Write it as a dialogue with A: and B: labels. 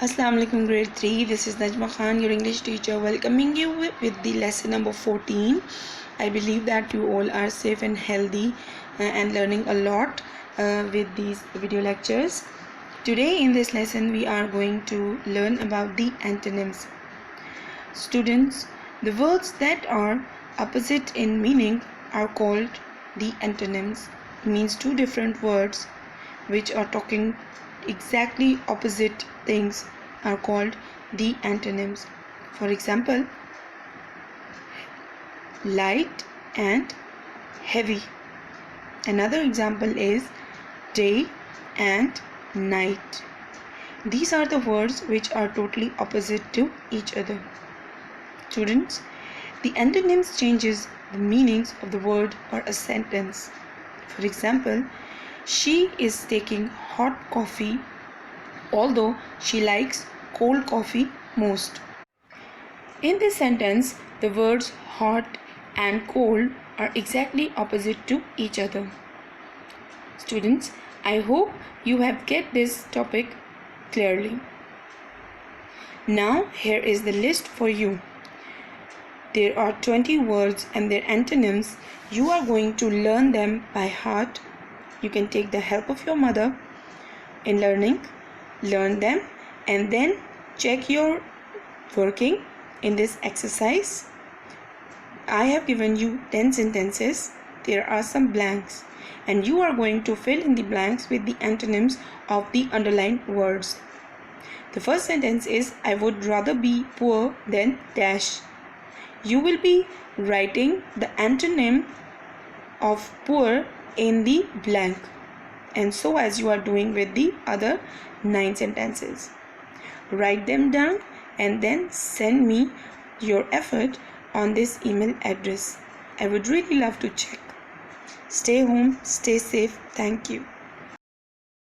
A: Assalamu alaikum grade 3. This is Najma Khan, your English teacher, welcoming you with the lesson number 14. I believe that you all are safe and healthy and learning a lot with these video lectures. Today in this lesson we are going to learn about the antonyms. Students, the words that are opposite in meaning are called the antonyms. It means two different words which are talking exactly opposite things are called the antonyms. For example, light and heavy. Another example is day and night. These are the words which are totally opposite to each other. Students, the antonyms changes the meanings of the word or a sentence. For example, she is taking hot coffee although she likes cold coffee most. In this sentence, the words hot and cold are exactly opposite to each other. Students, I hope you have get this topic clearly. Now here is the list for you. There are 20 words and their antonyms. You are going to learn them by heart. You can take the help of your mother in learn them and then check your working in this exercise. I have given you 10 sentences. There are some blanks and you are going to fill in the blanks with the antonyms of the underlined words. The first sentence is I would rather be poor than dash. You will be writing the antonym of poor in the blank, and so as you are doing with the other 9 sentences. Write them down and then send me your effort on this email address. I would really love to check. Stay home, stay safe. Thank you.